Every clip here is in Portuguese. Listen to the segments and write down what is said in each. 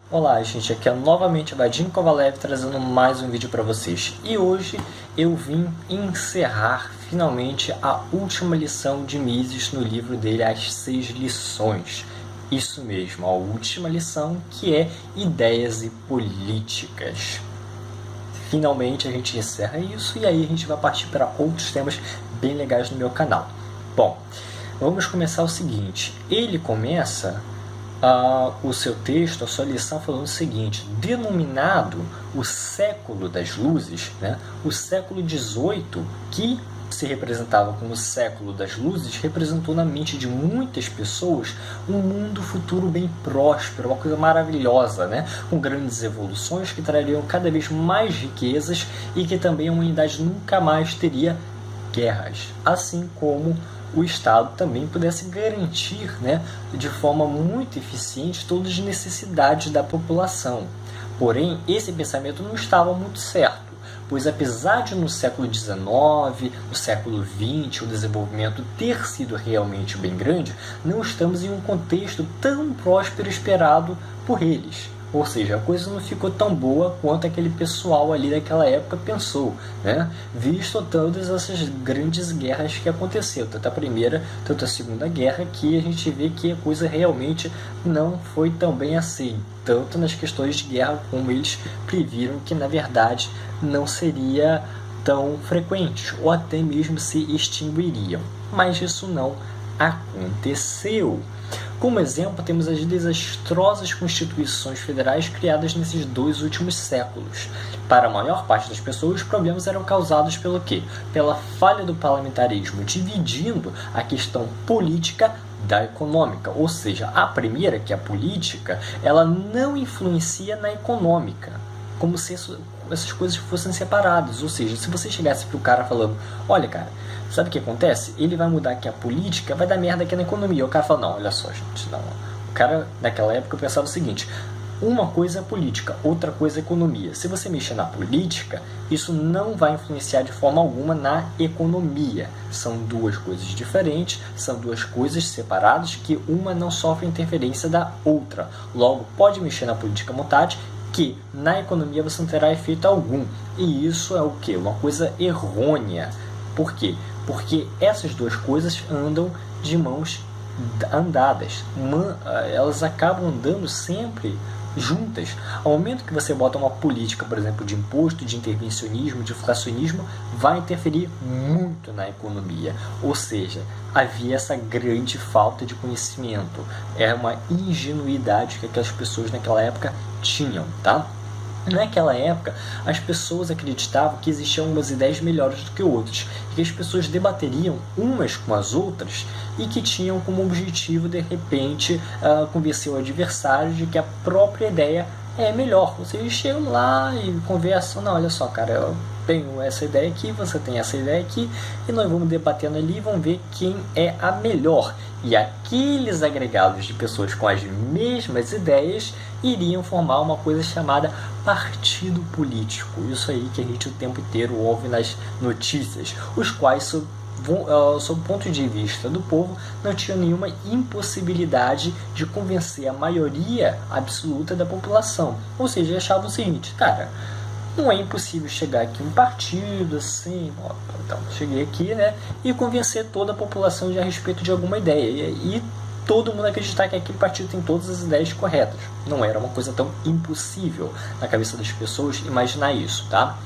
Olá gente, aqui é novamente o Vadim Kovalev trazendo mais um vídeo para vocês. E hoje eu vim encerrar finalmente a última lição de Mises no livro dele, As 6 Lições. Isso mesmo, a última lição, que é Ideias e Políticas. Finalmente a gente encerra isso e aí a gente vai partir para outros temas bem legais no meu canal. Bom, vamos começar o seguinte, ele começa o seu texto, a sua lição, falando o seguinte: denominado o século das luzes, né? O século XVIII, que se representava como o século das luzes, representou na mente de muitas pessoas um mundo futuro bem próspero, uma coisa maravilhosa, né? Com grandes evoluções que trariam cada vez mais riquezas e que também a humanidade nunca mais teria guerras, assim como o Estado também pudesse garantir, né, de forma muito eficiente todas as necessidades da população. Porém, esse pensamento não estava muito certo, pois apesar de no século XIX, no século XX, o desenvolvimento ter sido realmente bem grande, não estamos em um contexto tão próspero esperado por eles. Ou seja, a coisa não ficou tão boa quanto aquele pessoal ali daquela época pensou, né? Visto todas essas grandes guerras que aconteceram, tanto a primeira, tanto a segunda guerra, que a gente vê que a coisa realmente não foi tão bem assim, tanto nas questões de guerra como eles previram que na verdade não seria tão frequente, ou até mesmo se extinguiriam. Mas isso não aconteceu. Como exemplo, temos as desastrosas constituições federais criadas nesses dois últimos séculos. Para a maior parte das pessoas, os problemas eram causados pelo quê? Pela falha do parlamentarismo, dividindo a questão política da econômica. Ou seja, a primeira, que é a política, ela não influencia na econômica, como se essas coisas fossem separadas. Ou seja, se você chegasse para o cara falando: olha cara, sabe o que acontece? Ele vai mudar aqui a política, vai dar merda aqui na economia. O cara fala: não, olha só gente, não. O cara naquela época pensava o seguinte: uma coisa é política, outra coisa é economia. Se você mexer na política, isso não vai influenciar de forma alguma na economia. São duas coisas diferentes, são duas coisas separadas que uma não sofre interferência da outra. Logo, pode mexer na política à vontade, que na economia você não terá efeito algum. E isso é o que? Uma coisa errônea. Por quê? Porque essas duas coisas andam de mãos andadas. Elas acabam andando sempre juntas. Ao momento que você bota uma política, por exemplo, de imposto, de intervencionismo, de inflacionismo, vai interferir muito na economia. Ou seja, havia essa grande falta de conhecimento. É uma ingenuidade que aquelas pessoas naquela época tinham, tá? Naquela época, as pessoas acreditavam que existiam umas ideias melhores do que outras, e que as pessoas debateriam umas com as outras e que tinham como objetivo, de repente, convencer o adversário de que a própria ideia é melhor. Vocês chegam lá e conversam: não, olha só cara, eu tenho essa ideia aqui, você tem essa ideia aqui, e nós vamos debatendo ali e vamos ver quem é a melhor. E aqueles agregados de pessoas com as mesmas ideias iriam formar uma coisa chamada partido político. Isso aí que a gente o tempo inteiro ouve nas notícias, os quais, sob o ponto de vista do povo, não tinham nenhuma impossibilidade de convencer a maioria absoluta da população. Ou seja, achavam o seguinte: cara, não é impossível chegar aqui um partido assim, ó, então cheguei aqui, né, e convencer toda a população a respeito de alguma ideia e todo mundo acreditar que aquele partido tem todas as ideias corretas. Não era uma coisa tão impossível na cabeça das pessoas imaginar isso, tá?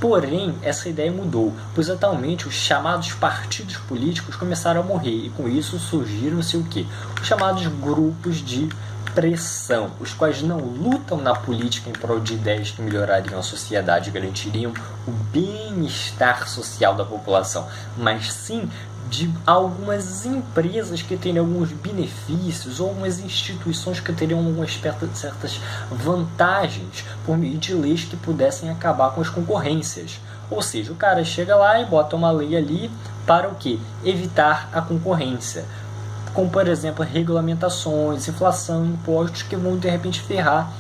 Porém, essa ideia mudou, pois atualmente os chamados partidos políticos começaram a morrer, e com isso surgiram-se o quê? Os chamados grupos de pressão, os quais não lutam na política em prol de ideias que melhorariam a sociedade e garantiriam o bem-estar social da população, mas sim de algumas empresas que teriam alguns benefícios, ou algumas instituições que teriam algumas certas vantagens por meio de leis que pudessem acabar com as concorrências. Ou seja, o cara chega lá e bota uma lei ali para o quê? Evitar a concorrência, como por exemplo regulamentações, inflação, impostos que vão de repente ferrar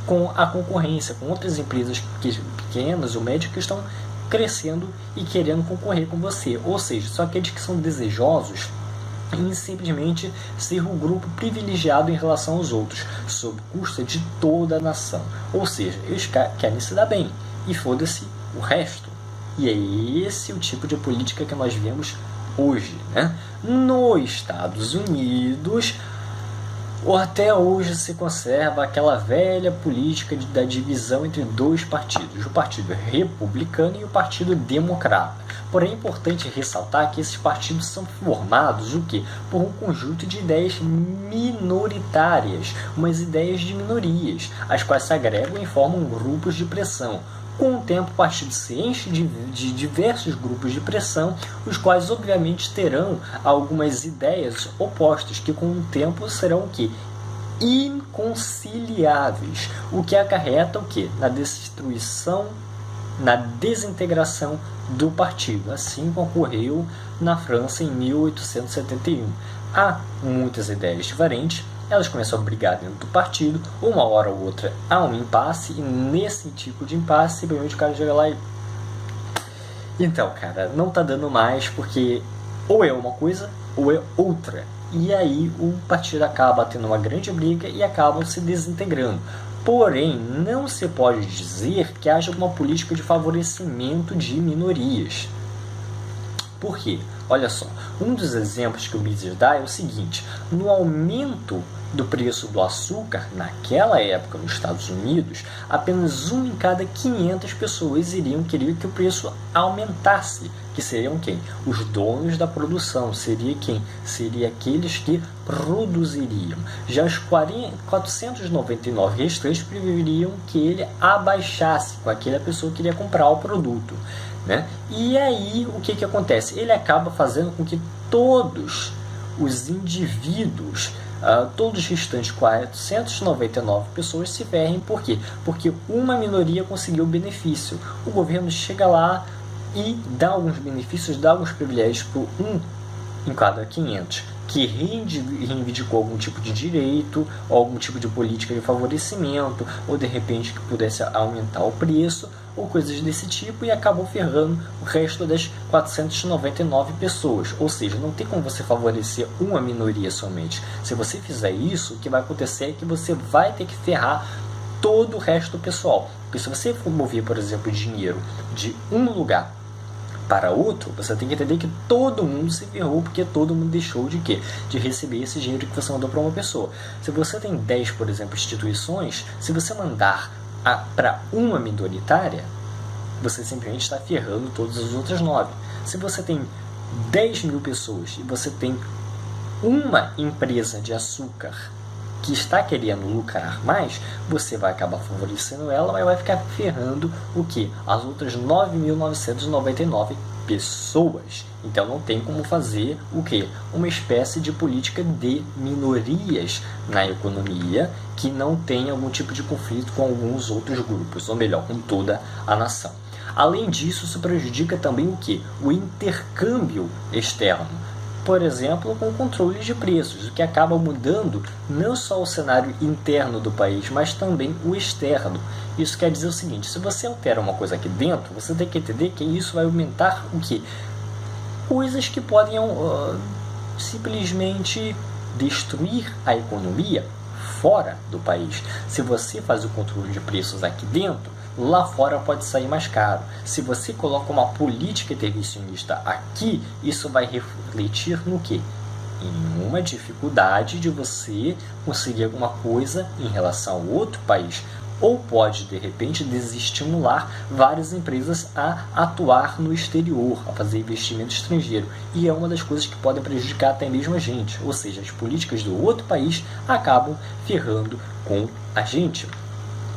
com a concorrência, com outras empresas pequenas ou médias que estão crescendo e querendo concorrer com você. Ou seja, só aqueles que são desejosos em simplesmente ser o grupo privilegiado em relação aos outros, sob custa de toda a nação. Ou seja, eles querem se dar bem, e foda-se o resto. E é esse o tipo de política que nós vemos hoje, né? Nos Estados Unidos, até hoje se conserva aquela velha política da divisão entre dois partidos, o Partido Republicano e o Partido Democrata. Porém, é importante ressaltar que esses partidos são formados por um conjunto de ideias minoritárias, umas ideias de minorias, as quais se agregam e formam grupos de pressão. Com o tempo, o partido se enche de diversos grupos de pressão, os quais obviamente terão algumas ideias opostas, que com o tempo serão inconciliáveis, o que acarreta na destruição, na desintegração do partido, assim como ocorreu na França em 1871. Há muitas ideias diferentes, elas começam a brigar dentro do partido, uma hora ou outra há um impasse, e nesse tipo de impasse, simplesmente o cara chega lá e... Então, cara, não tá dando mais, porque ou é uma coisa ou é outra. E aí o partido acaba tendo uma grande briga e acabam se desintegrando. Porém, não se pode dizer que haja uma política de favorecimento de minorias. Por quê? Olha só, um dos exemplos que o Mises dá é o seguinte: no aumento do preço do açúcar, naquela época nos Estados Unidos, apenas 1 em cada 500 pessoas iriam querer que o preço aumentasse, que seriam quem? Os donos da produção. Seria quem? Seria aqueles que produziriam. Já os 499 restantes preferiam que ele abaixasse com aquela pessoa que iria comprar o produto, né? E aí o que acontece? Ele acaba fazendo com que todos os indivíduos, todos os restantes 499 pessoas se ferrem. Por quê? Porque uma minoria conseguiu o benefício. O governo chega lá e dá alguns benefícios, dá alguns privilégios para 1 em cada 500, que reivindicou algum tipo de direito, ou algum tipo de política de favorecimento, ou de repente que pudesse aumentar o preço, ou coisas desse tipo, e acabou ferrando o resto das 499 pessoas. Ou seja, não tem como você favorecer uma minoria somente. Se você fizer isso, o que vai acontecer é que você vai ter que ferrar todo o resto do pessoal. Porque se você for mover, por exemplo, dinheiro de um lugar para outro, você tem que entender que todo mundo se ferrou, porque todo mundo deixou de quê? De receber esse dinheiro que você mandou para uma pessoa. Se você tem 10, por exemplo, instituições, se você mandar para uma minoritária, você simplesmente está ferrando todas as outras 9. Se você tem 10 mil pessoas e você tem uma empresa de açúcar que está querendo lucrar mais, você vai acabar favorecendo ela, mas vai ficar ferrando as outras 9.999 pessoas. Então não tem como fazer uma espécie de política de minorias na economia que não tenha algum tipo de conflito com alguns outros grupos, ou melhor, com toda a nação. Além disso, isso prejudica também o intercâmbio externo. Por exemplo, com o controle de preços, o que acaba mudando não só o cenário interno do país, mas também o externo. Isso quer dizer o seguinte: se você altera uma coisa aqui dentro, você tem que entender que isso vai aumentar coisas que podem simplesmente destruir a economia fora do país. Se você faz o controle de preços aqui dentro, lá fora pode sair mais caro. Se você coloca uma política intervencionista aqui, isso vai refletir no quê? Em uma dificuldade de você conseguir alguma coisa em relação ao outro país. Ou pode, de repente, desestimular várias empresas a atuar no exterior, a fazer investimento estrangeiro. E é uma das coisas que podem prejudicar até mesmo a gente. Ou seja, as políticas do outro país acabam ferrando com a gente.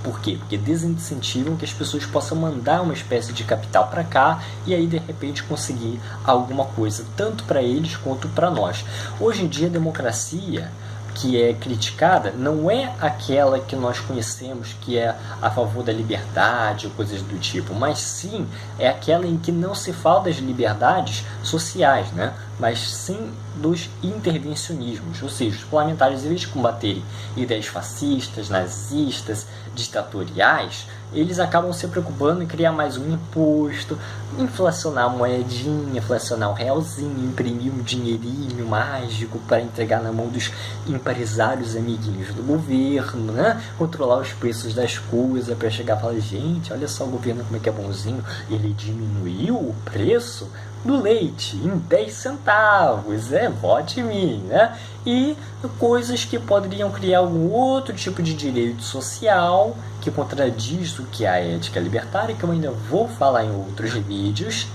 Por quê? Porque desincentivam que as pessoas possam mandar uma espécie de capital para cá e aí de repente conseguir alguma coisa, tanto para eles quanto para nós. Hoje em dia a democracia que é criticada não é aquela que nós conhecemos, que é a favor da liberdade ou coisas do tipo, mas sim é aquela em que não se fala das liberdades sociais, né? mas sim dos intervencionismos, ou seja, os parlamentares, em vez de combaterem ideias fascistas, nazistas, ditatoriais, eles acabam se preocupando em criar mais um imposto, inflacionar a moedinha, inflacionar o realzinho, imprimir um dinheirinho mágico para entregar na mão dos empresários amiguinhos do governo, né? Controlar os preços das coisas para chegar e falar, gente, olha só o governo como é que é bonzinho, ele diminuiu o preço do leite em 10 centavos, vote em mim, né? E coisas que poderiam criar algum outro tipo de direito social que contradiz o que é a ética libertária, que eu ainda vou falar em outros vídeos,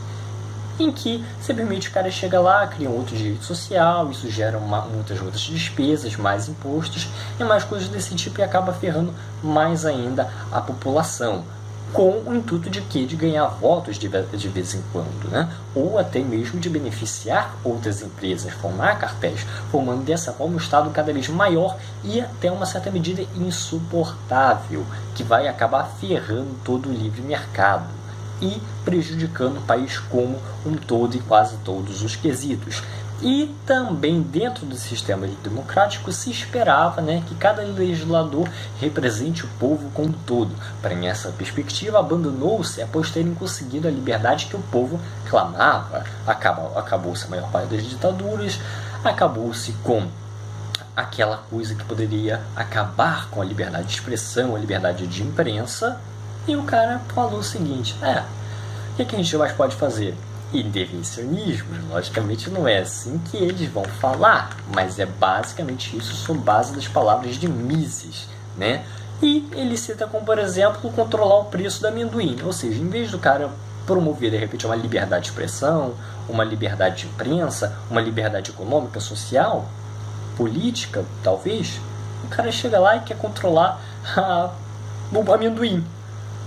em que simplesmente o cara chega lá, cria um outro direito social, isso gera muitas outras despesas, mais impostos e mais coisas desse tipo e acaba ferrando mais ainda a população, com o intuito de quê? De ganhar votos de vez em quando, né? Ou até mesmo de beneficiar outras empresas, formar cartéis, formando dessa forma um Estado cada vez maior e até uma certa medida insuportável, que vai acabar ferrando todo o livre mercado e prejudicando o país como um todo em quase todos os quesitos. E também dentro do sistema democrático se esperava, né, que cada legislador represente o povo como um todo. Para essa perspectiva, abandonou-se após terem conseguido a liberdade que o povo clamava. Acabou-se a maior parte das ditaduras, acabou-se com aquela coisa que poderia acabar com a liberdade de expressão, a liberdade de imprensa, e o cara falou o seguinte, o que a gente mais pode fazer? Intervencionismos, logicamente não é assim que eles vão falar, mas é basicamente isso, sob base das palavras de Mises, né? E ele cita como, por exemplo, controlar o preço do amendoim, ou seja, em vez do cara promover, de repente, uma liberdade de expressão, uma liberdade de imprensa, uma liberdade econômica, social, política, talvez, o cara chega lá e quer controlar o amendoim,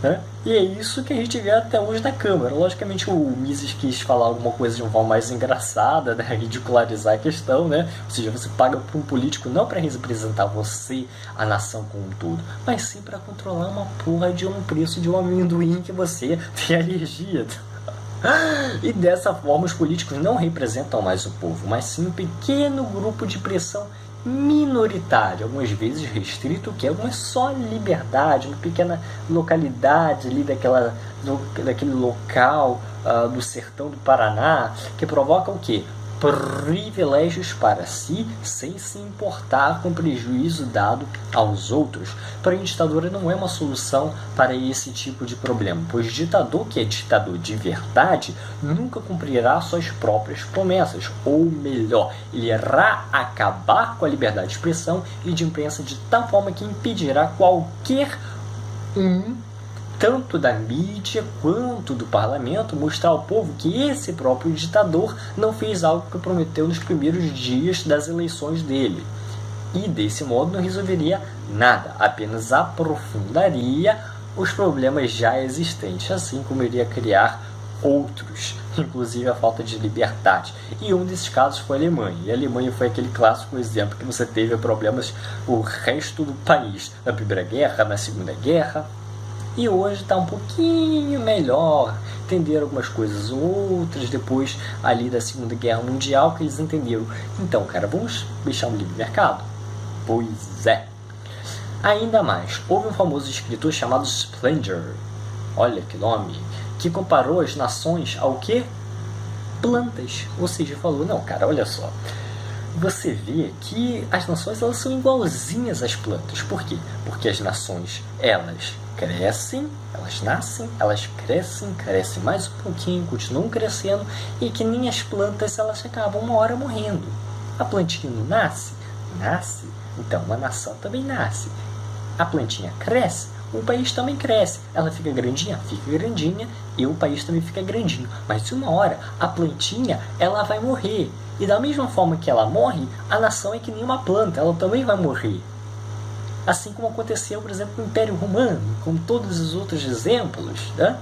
né? E é isso que a gente vê até hoje na Câmara. Logicamente o Mises quis falar alguma coisa de uma forma mais engraçada, né? Ridicularizar a questão, né? Ou seja, você paga para um político não para representar você, a nação como um todo, mas sim para controlar uma porra de um preço de um amendoim que você tem alergia. E dessa forma os políticos não representam mais o povo, mas sim um pequeno grupo de pressão minoritário, algumas vezes restrito, que é uma só liberdade, uma pequena localidade ali daquele local do sertão do Paraná, que provoca o quê? Privilégios para si, sem se importar com o prejuízo dado aos outros. Porém, ditadura não é uma solução para esse tipo de problema, pois ditador que é ditador de verdade nunca cumprirá suas próprias promessas, ou melhor, ele irá acabar com a liberdade de expressão e de imprensa de tal forma que impedirá qualquer tanto da mídia quanto do parlamento, mostrar ao povo que esse próprio ditador não fez algo que prometeu nos primeiros dias das eleições dele. E desse modo não resolveria nada, apenas aprofundaria os problemas já existentes, assim como iria criar outros, inclusive a falta de liberdade. E um desses casos foi a Alemanha. E a Alemanha foi aquele clássico exemplo que você teve problemas o resto do país, na Primeira Guerra, na Segunda Guerra. E hoje está um pouquinho melhor, entenderam algumas coisas outras depois ali da Segunda Guerra Mundial que eles entenderam. Então, cara, vamos deixar um livre mercado? Pois é. Ainda mais, houve um famoso escritor chamado Sprenger, olha que nome, que comparou as nações ao quê? Plantas. Ou seja, falou, não, cara, olha só. Você vê que as nações elas são igualzinhas às plantas. Por quê? Porque as nações, elas crescem, elas nascem, elas crescem mais um pouquinho, continuam crescendo, e que nem as plantas elas acabam uma hora morrendo. A plantinha não nasce? Nasce. Então uma nação também nasce. A plantinha cresce, o país também cresce. Ela fica grandinha, e o país também fica grandinho. Mas uma hora a plantinha ela vai morrer. E da mesma forma que ela morre, a nação é que nem uma planta, ela também vai morrer. Assim como aconteceu, por exemplo, no Império Romano, como todos os outros exemplos, né?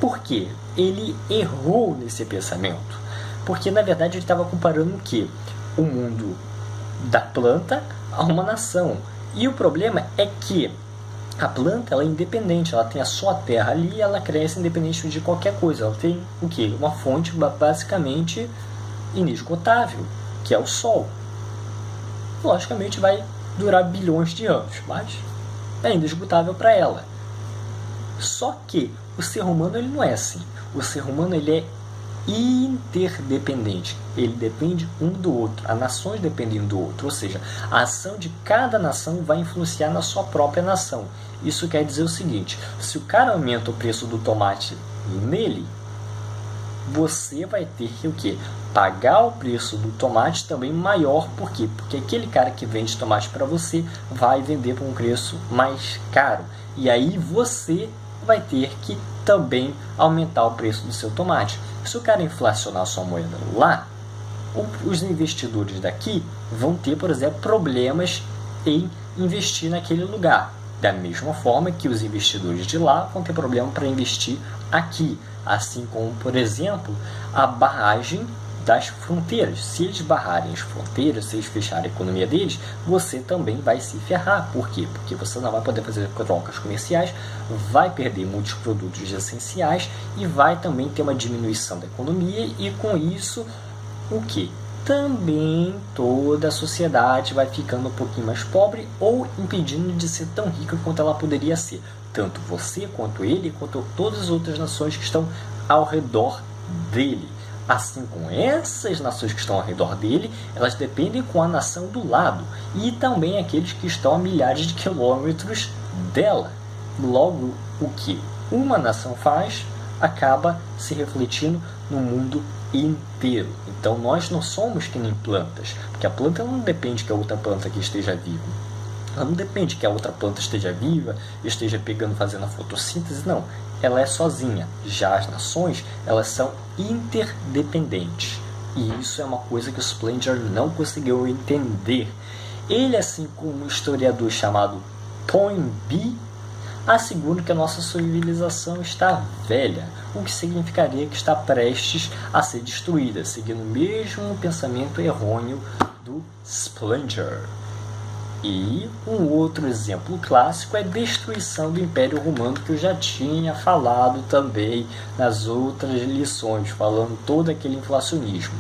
Por quê? Ele errou nesse pensamento. Porque, na verdade, ele estava comparando o quê? O mundo da planta a uma nação. E o problema é que A planta ela é independente, ela tem a sua terra ali e ela cresce independente de qualquer coisa. Ela tem o quê? Uma fonte basicamente inesgotável, que é o Sol. Logicamente vai durar bilhões de anos, mas é inesgotável para ela. Só que o ser humano ele não é assim. O ser humano ele é interdependente. Ele depende um do outro. As nações dependem um do outro. Ou seja, a ação de cada nação vai influenciar na sua própria nação. Isso quer dizer o seguinte: se o cara aumenta o preço do tomate nele, você vai ter que o quê? Pagar o preço do tomate também maior. Por quê? Porque aquele cara que vende tomate para você vai vender por um preço mais caro. E aí você vai ter que também aumentar o preço do seu tomate. Se o cara inflacionar a sua moeda lá, os investidores daqui vão ter, por exemplo, problemas em investir naquele lugar. Da mesma forma que os investidores de lá vão ter problema para investir aqui. Assim como, por exemplo, a barragem das fronteiras. Se eles barrarem as fronteiras, se eles fecharem a economia deles, você também vai se ferrar. Por quê? Porque você não vai poder fazer trocas comerciais, vai perder muitos produtos essenciais e vai também ter uma diminuição da economia e com isso, o quê? Também toda a sociedade vai ficando um pouquinho mais pobre ou impedindo de ser tão rica quanto ela poderia ser. Tanto você, quanto ele, quanto todas as outras nações que estão ao redor dele. Assim como essas nações que estão ao redor dele, elas dependem com a nação do lado. E também aqueles que estão a milhares de quilômetros dela. Logo, o que uma nação faz acaba se refletindo no mundo inteiro. Então nós não somos que nem plantas, porque a planta não depende que a outra planta aqui esteja viva. Ela não depende que a outra planta esteja viva, esteja pegando, fazendo a fotossíntese, não. Ela é sozinha. Já as nações, elas são interdependentes. E isso é uma coisa que o Splendor não conseguiu entender. Ele, assim como um historiador chamado Toynbee, assegura que a nossa civilização está velha, o que significaria que está prestes a ser destruída, seguindo o mesmo pensamento errôneo do Splendor. E um outro exemplo clássico é a destruição do Império Romano, que eu já tinha falado também nas outras lições, falando todo aquele inflacionismo.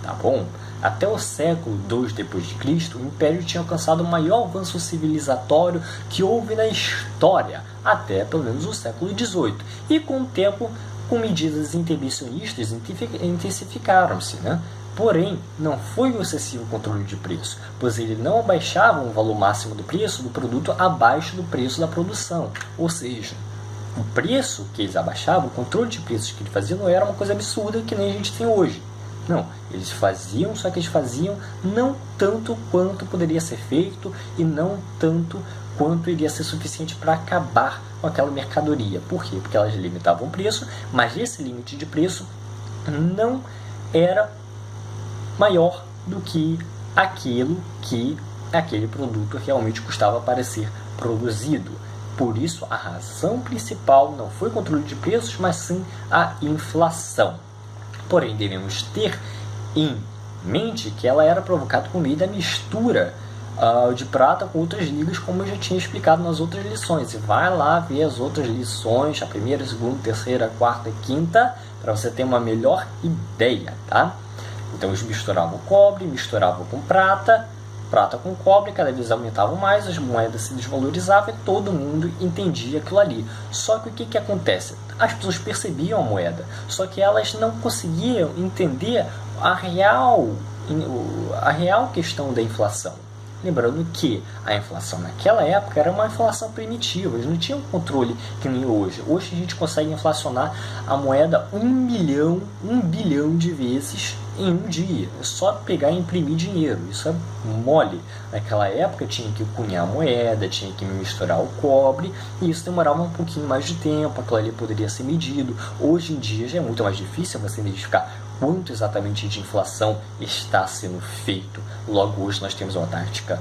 Tá bom? Até o século II d.C., o Império tinha alcançado o maior avanço civilizatório que houve na história, até pelo menos o século XVIII. E com o tempo, com medidas intervencionistas, intensificaram-se, né? Porém, não foi um excessivo controle de preço, pois ele não abaixava o valor máximo do preço do produto abaixo do preço da produção. Ou seja, o preço que eles abaixavam, o controle de preços que eles faziam não era uma coisa absurda que nem a gente tem hoje. Não, eles faziam, só que eles faziam não tanto quanto poderia ser feito e não tanto quanto iria ser suficiente para acabar com aquela mercadoria. Por quê? Porque elas limitavam o preço, mas esse limite de preço não era maior do que aquilo que aquele produto realmente custava para ser produzido. Por isso, a razão principal não foi o controle de preços, mas sim a inflação. Porém, devemos ter em mente que ela era provocada por meio da mistura de prata com outras ligas, como eu já tinha explicado nas outras lições. E vai lá ver as outras lições, a primeira, a segunda, a terceira, a quarta e a quinta, para você ter uma melhor ideia, tá? Então eles misturavam cobre, misturavam com prata, prata com cobre, cada vez aumentavam mais, as moedas se desvalorizavam e todo mundo entendia aquilo ali. Só que o que acontece? As pessoas percebiam a moeda, só que elas não conseguiam entender a real questão da inflação. Lembrando que a inflação naquela época era uma inflação primitiva, eles não tinham controle que nem hoje. Hoje a gente consegue inflacionar a moeda 1 bilhão de vezes em um dia. É só pegar e imprimir dinheiro, isso é mole. Naquela época tinha que cunhar a moeda, tinha que misturar o cobre, e isso demorava um pouquinho mais de tempo, aquilo ali poderia ser medido. Hoje em dia já é muito mais difícil você identificar quanto exatamente de inflação está sendo feito. Logo, hoje nós temos uma tática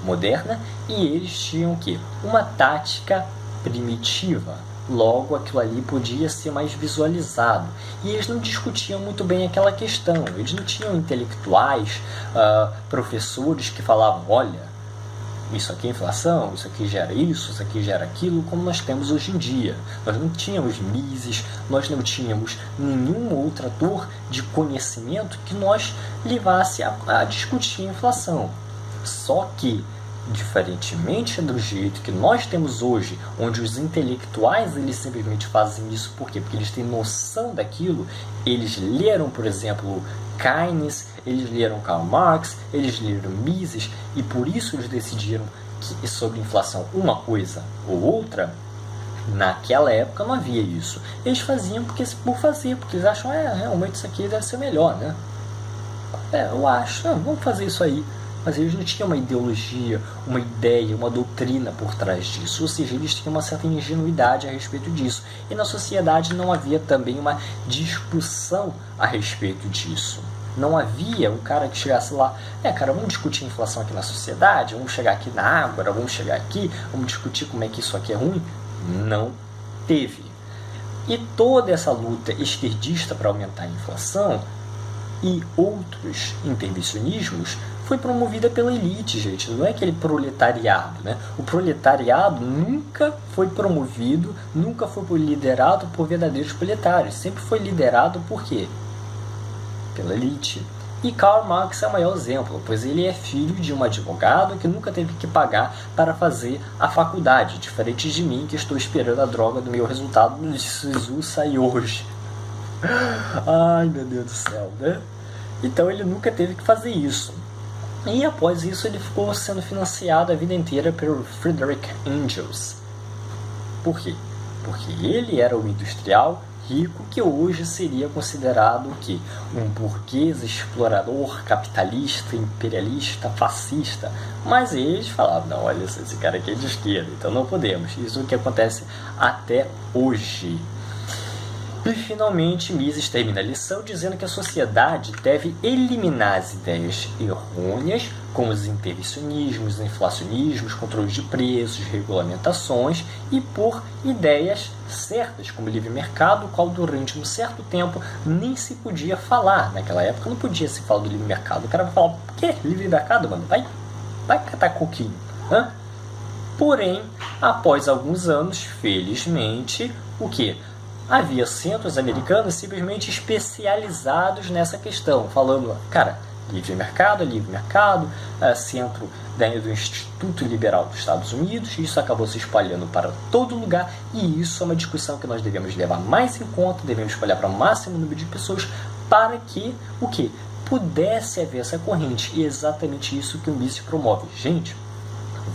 moderna e eles tinham o quê? Uma tática primitiva. Logo, aquilo ali podia ser mais visualizado. E eles não discutiam muito bem aquela questão. Eles não tinham intelectuais, professores que falavam, olha, isso aqui é inflação, isso aqui gera isso aqui gera aquilo, como nós temos hoje em dia. Nós não tínhamos Mises, nós não tínhamos nenhum outro ator de conhecimento que nós levasse a discutir a inflação. Só que, diferentemente do jeito que nós temos hoje, onde os intelectuais eles simplesmente fazem isso, por quê? Porque eles têm noção daquilo, eles leram, por exemplo, Keynes, eles leram Karl Marx, eles leram Mises, e por isso eles decidiram que sobre inflação uma coisa ou outra. Naquela época não havia isso. Eles faziam por fazer, porque eles acham, realmente isso aqui deve ser melhor, né? Eu acho, vamos fazer isso aí. Mas eles não tinham uma ideologia, uma ideia, uma doutrina por trás disso. Ou seja, eles tinham uma certa ingenuidade a respeito disso. E na sociedade não havia também uma discussão a respeito disso. Não havia um cara que chegasse lá, cara, vamos discutir a inflação aqui na sociedade, vamos chegar aqui na Ágora, vamos chegar aqui, vamos discutir como é que isso aqui é ruim. Não teve. E toda essa luta esquerdista para aumentar a inflação e outros intervencionismos foi promovida pela elite, gente. Não é aquele proletariado, né? O proletariado nunca foi promovido, nunca foi liderado por verdadeiros proletários. Sempre foi liderado por quê? Pela elite. E Karl Marx é o maior exemplo, pois ele é filho de um advogado que nunca teve que pagar para fazer a faculdade, diferente de mim, que estou esperando a droga do meu resultado do SISU sair hoje. Ai, meu Deus do céu, né? Então ele nunca teve que fazer isso. E após isso ele ficou sendo financiado a vida inteira pelo Friedrich Engels. Por quê? Porque ele era um industrial rico que hoje seria considerado o quê? Um burguês explorador, capitalista, imperialista, fascista. Mas eles falavam, não, olha, esse cara aqui é de esquerda, então não podemos. Isso é o que acontece até hoje. E finalmente Mises termina a lição dizendo que a sociedade deve eliminar as ideias errôneas, como os intervencionismos, inflacionismos, controles de preços, regulamentações, e por ideias certas, como o livre mercado, o qual durante um certo tempo nem se podia falar. Naquela época não podia se falar do livre mercado. O cara vai falar, o quê? Livre mercado, mano? Vai catar coquinho. Hã? Porém, após alguns anos, felizmente, o quê? Havia centros americanos simplesmente especializados nessa questão, falando, cara, livre mercado, centro do Instituto Liberal dos Estados Unidos, isso acabou se espalhando para todo lugar, e isso é uma discussão que nós devemos levar mais em conta, devemos espalhar para o máximo número de pessoas, para que, o quê? Pudesse haver essa corrente, e é exatamente isso que o Mises promove. Gente,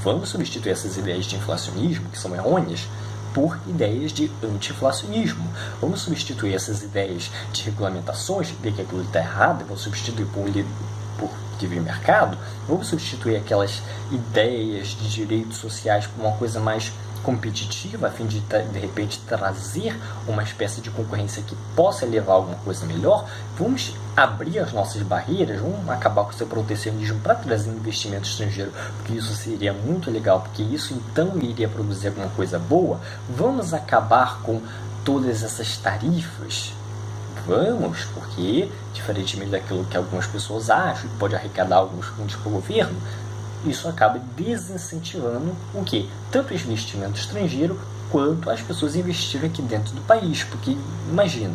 vamos substituir essas ideias de inflacionismo, que são errôneas, por ideias de anti-inflacionismo. Vamos substituir essas ideias de regulamentações, de que aquilo está errado, vamos substituir por livre mercado, vamos substituir aquelas ideias de direitos sociais por uma coisa mais competitiva, a fim de repente trazer uma espécie de concorrência que possa levar a alguma coisa melhor. Vamos abrir as nossas barreiras, vamos acabar com o seu protecionismo para trazer investimento estrangeiro, porque isso seria muito legal, porque isso então iria produzir alguma coisa boa. Vamos acabar com todas essas tarifas. Vamos, porque, diferentemente daquilo que algumas pessoas acham, que pode arrecadar alguns fundos para o governo, isso acaba desincentivando o quê? Tanto o investimento estrangeiro quanto as pessoas investirem aqui dentro do país. Porque, imagina,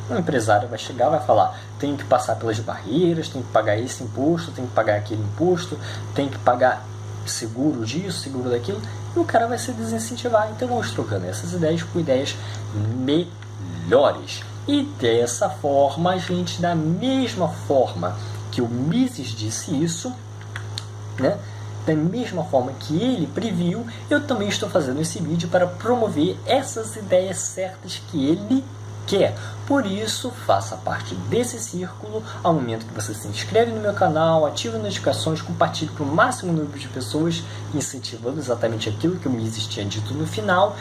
um empresário vai chegar, vai falar, tem que passar pelas barreiras, tem que pagar esse imposto, tem que pagar aquele imposto, tem que pagar seguro disso, seguro daquilo, e o cara vai se desincentivar. Então vamos trocando essas ideias por ideias melhores. E dessa forma, gente, da mesma forma que o Mises disse isso, né? Da mesma forma que ele previu, eu também estou fazendo esse vídeo para promover essas ideias certas que ele quer. Por isso, faça parte desse círculo ao momento que você se inscreve no meu canal, ative as notificações, compartilhe para o máximo número de pessoas, incentivando exatamente aquilo que o Mises tinha dito no final.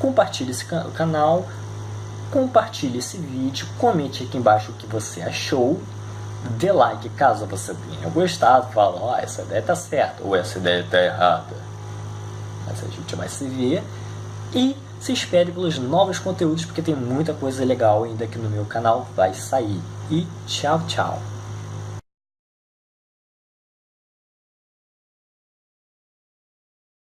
Compartilhe esse canal, compartilhe esse vídeo, comente aqui embaixo o que você achou. Dê like caso você tenha gostado, fala, essa ideia tá certa, ou essa ideia tá errada. Mas a gente vai se ver. E se espere pelos novos conteúdos, porque tem muita coisa legal ainda que no meu canal vai sair. E tchau, tchau!